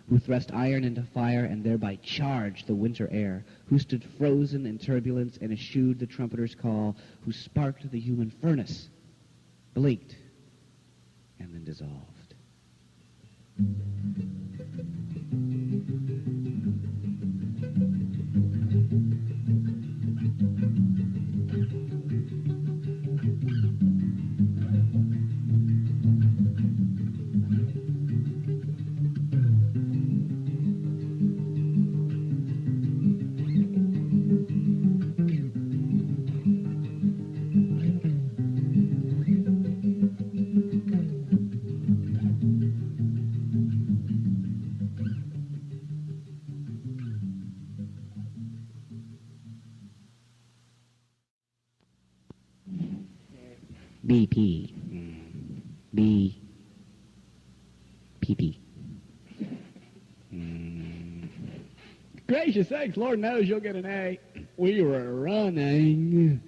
Who thrust iron into fire and thereby charged the winter air? Who stood frozen in turbulence and eschewed the trumpeter's call? Who sparked the human furnace, blinked, and then dissolved? BP. B. PP. Gracious sakes, Lord knows you'll get an A. We were running.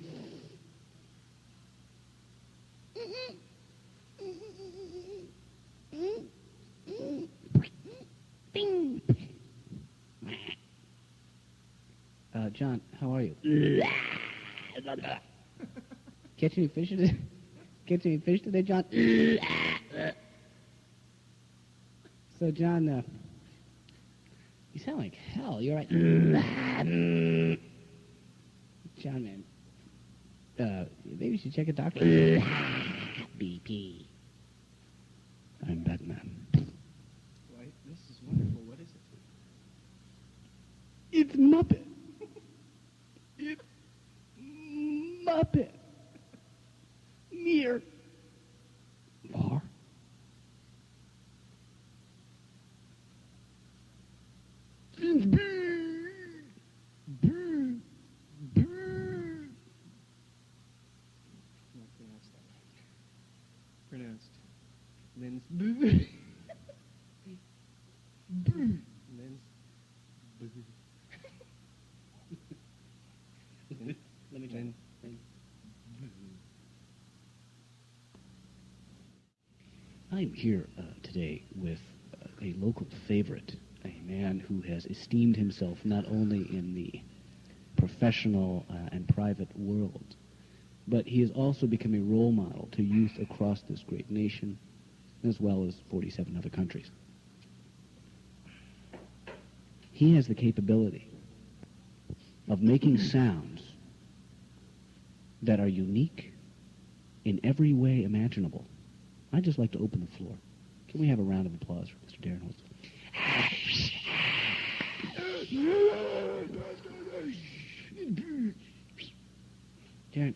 John, how are you? Catch any fish today? Catch any fish today, John? So, John, you sound like hell. You're right. John, man, maybe you should check a doctor. BP. I'm Batman. Why, this is wonderful. What is it? It's Muppet. It's Muppet. Near. Far? Pronounced. Lens. Lens. Let me try. I'm here today with a local favorite, a man who has esteemed himself not only in the professional and private world, but he has also become a role model to youth across this great nation, as well as 47 other countries. He has the capability of making sounds that are unique in every way imaginable. I'd just like to open the floor. Can we have a round of applause for Mr. Daryn Holtz? Daryn,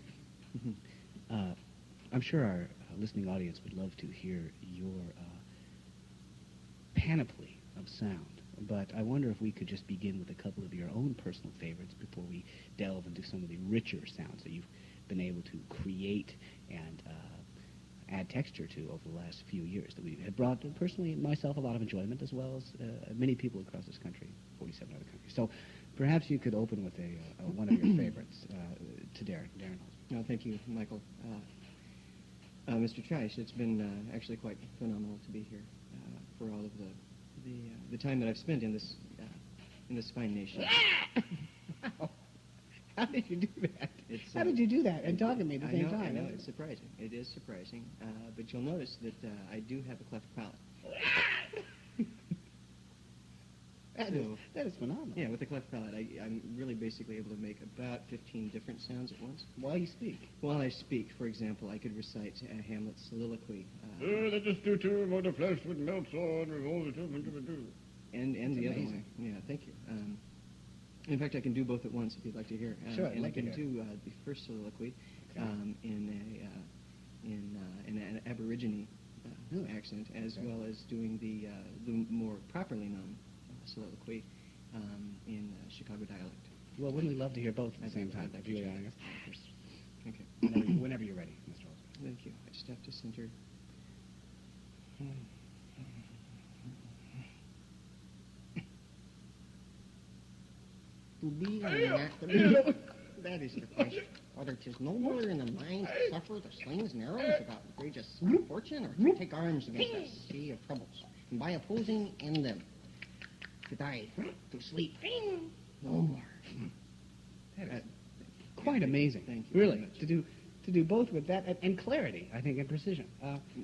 I'm sure our listening audience would love to hear your panoply of sound, but I wonder if we could just begin with a couple of your own personal favorites before we delve into some of the richer sounds that you've been able to create and add texture to over the last few years that we have brought, personally, myself, a lot of enjoyment, as well as many people across this country, 47 other countries. So perhaps you could open with one of your favorites to Daryn Holtz. No, thank you, Michael. Mr. Trice, it's been actually quite phenomenal to be here for all of the time that I've spent in this fine nation. How did you do that? It's, How did you do that and talk to me at the same time? I know, it's surprising. It is surprising. But you'll notice that I do have a cleft palate. That is phenomenal. Yeah, with the cleft palate, I'm really basically able to make about 15 different sounds at once. While you speak. While I speak, for example, I could recite Hamlet's soliloquy. Let us do too, what the flesh would melt on, revolve the two, and the other amazing. one. Yeah, thank you. In fact, I can do both at once if you'd like to hear. Sure, I'd and like I can to hear. do the first soliloquy Okay. in an Aborigine accent, as well as doing the more properly known soliloquy in Chicago dialect. Well, wouldn't we love to hear both at the same time? I'd If you would, like honest. Okay. Whenever you're ready, Mr. Holtz. Thank you. I just have to center. To be or not to be, that is the question. Whether 'tis nobler in the mind to suffer the slings and arrows about outrageous fortune, or to take arms against a sea of troubles, and by opposing end them, to die, to sleep, no more. That is quite amazing. Thank you. Really, to do both with that and clarity, I think, and precision.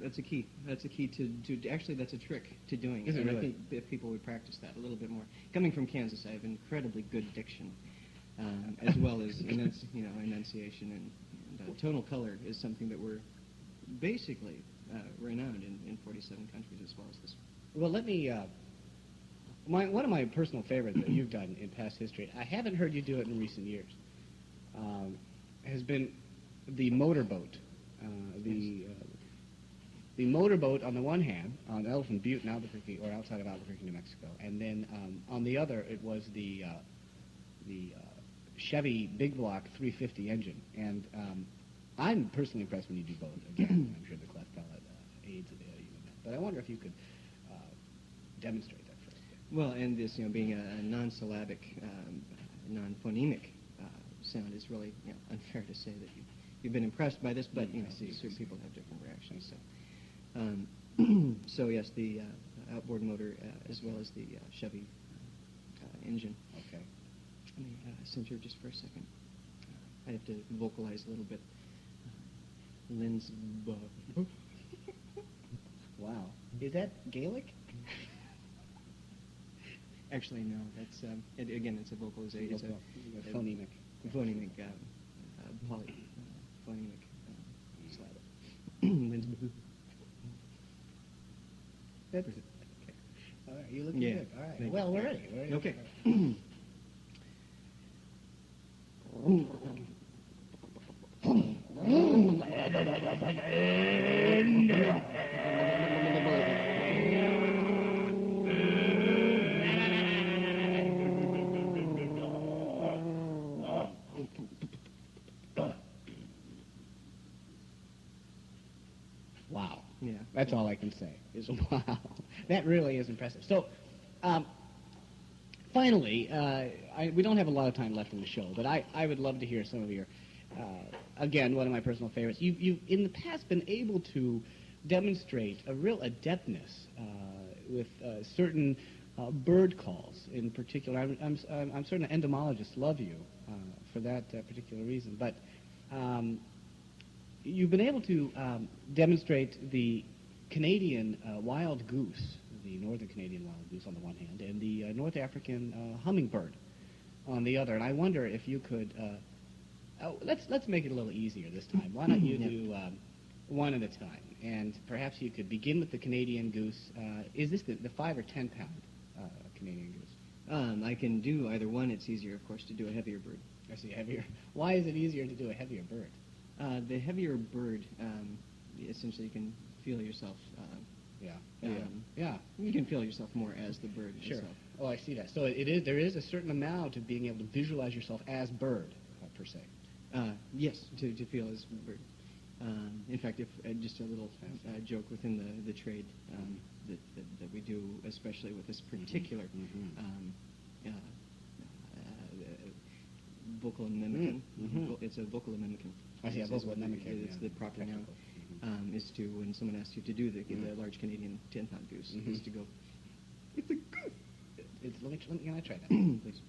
That's a key. That's a key to actually, that's a trick to doing Is it and really? I think if people would practice that a little bit more. Coming from Kansas, I have incredibly good diction. as well as enunciation and tonal color is something that we're basically renowned in 47 countries as well as this. Well, let me. One of my personal favorites that you've done in past history, I haven't heard you do it in recent years, has been the motorboat. The motorboat on the one hand, on Elephant Butte in Albuquerque, or outside of Albuquerque, New Mexico, and then on the other, it was the Chevy Big Block 350 engine. And I'm personally impressed when you do both. Again, I'm sure the cleft palate aids you in that. But I wonder if you could demonstrate that for us. Well, and this, being a non-syllabic, non-phonemic sound, is really unfair to say that you've been impressed by this, but certain people have different reactions. So, so yes, the outboard motor as well as the Chevy engine. Okay. Let me center just for a second. I have to vocalize a little bit. Lynn's Wow. Is that Gaelic? Actually, no. That's again, it's a vocalization. It's a phonemic. Phonemic, phonemic syllable. Lynn's That's okay. All right, you're looking good. All right. Well, we're ready. Okay. Wow. Yeah. That's all I can say is wow. That really is impressive. So, finally, we don't have a lot of time left in the show, but I would love to hear some of your, again, one of my personal favorites. You've in the past been able to demonstrate a real adeptness with certain bird calls in particular. I'm certain entomologists love you for that particular reason, but you've been able to demonstrate the Canadian wild goose, the northern Canadian wild goose on the one hand, and the North African hummingbird on the other. And I wonder if you could, let's make it a little easier this time. Why don't you do one at a time? And perhaps you could begin with the Canadian goose. Is this the 5 or 10 pound Canadian goose? I can do either one. It's easier, of course, to do a heavier bird. I see, heavier. Why is it easier to do a heavier bird? The heavier bird, essentially, you can feel yourself. Yeah. You can feel yourself more as the bird Sure. itself. Oh, I see that. So there is a certain amount of being able to visualize yourself as bird, per se. Yes, to feel as bird. In fact, if just a little joke within the trade that we do, especially with this particular vocal mimicking. It's a vocal mimicking. I see, a vocal mimicking. It's the proper noun. Is to, when someone asks you to do the large Canadian 10-pound goose, is to go, it's a goose. Can I try that? Please.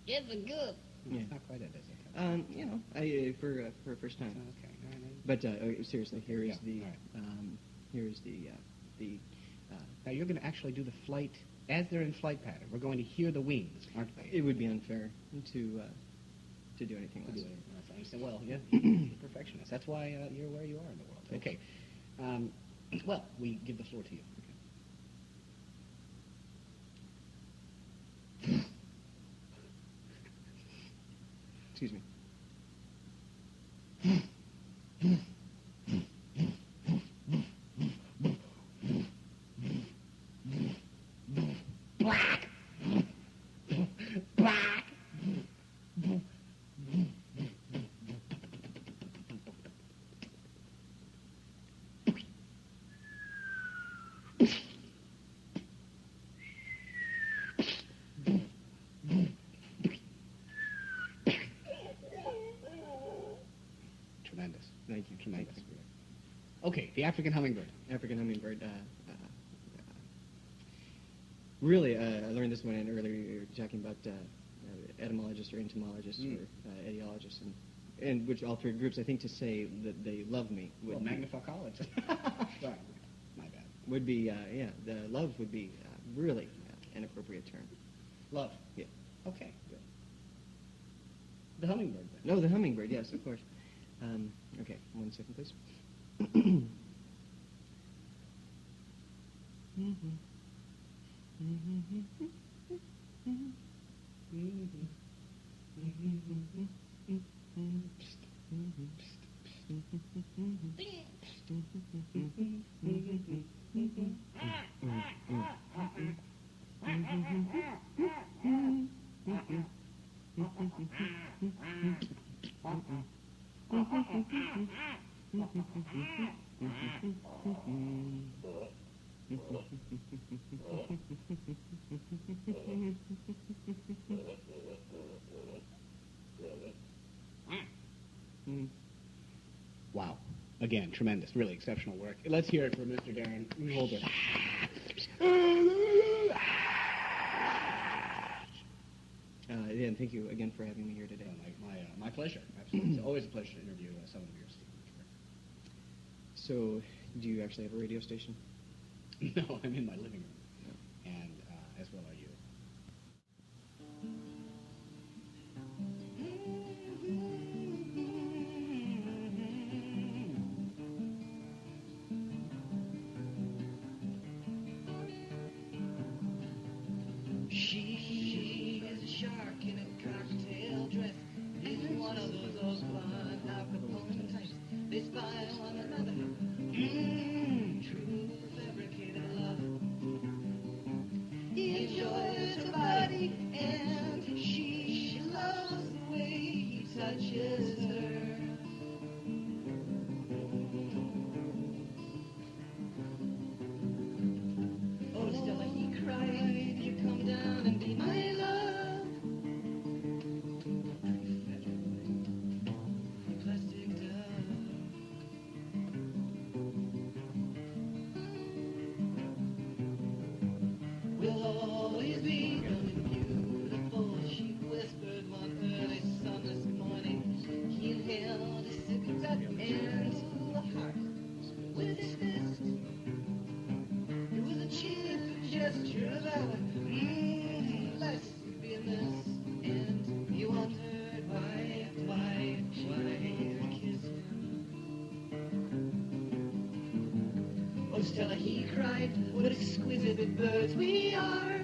It's a goose. Yeah. It's not quite it, is it? For a first time. Okay. All right. But seriously, here is Yeah, the now you're going to actually do the flight as they're in flight pattern. We're going to hear the wings, aren't they? It would be unfair to do anything less. Well, yeah, you're a perfectionist. That's why you're where you are in the world. Okay. Well, we give the floor to you. Excuse me. Black. Black. Tremendous. Thank you. Tremendous. Okay, the African hummingbird. African hummingbird. Really, I learned this one earlier. You were talking about etymologists or entomologists or etiologists, and which all three groups, I think, to say that they love me would be, Magna College. Sorry, my bad. would be the love would be really an appropriate term. Love. Yeah. Okay, good. The hummingbird. Then. No, the hummingbird, yes, of course. Okay, 1 second, please. Wow. Again, tremendous, really exceptional work. Let's hear it for Mr. Daryn Holder. And thank you again for having me here today. My pleasure. Absolutely. It's always a pleasure to interview someone of your esteem. So, do you actually have a radio station? No, I'm in my living room. No. And as well are you. She is a shark in a cocktail dress. In one of those old blonde Al Capone types. They spy on one another. True fabricated love. He enjoys her body and she loves the way he touches her. Oh, Stella, he cried, you come down and be my love. Plastic dove. We'll always be young and beautiful, she whispered one early sunless morning. He inhaled a cigarette and a heart with his fist. It was a cheap gesture of valor. Let's be in this. And you wondered why kiss him. Oh, Stella, he cried, what exquisite birds we are.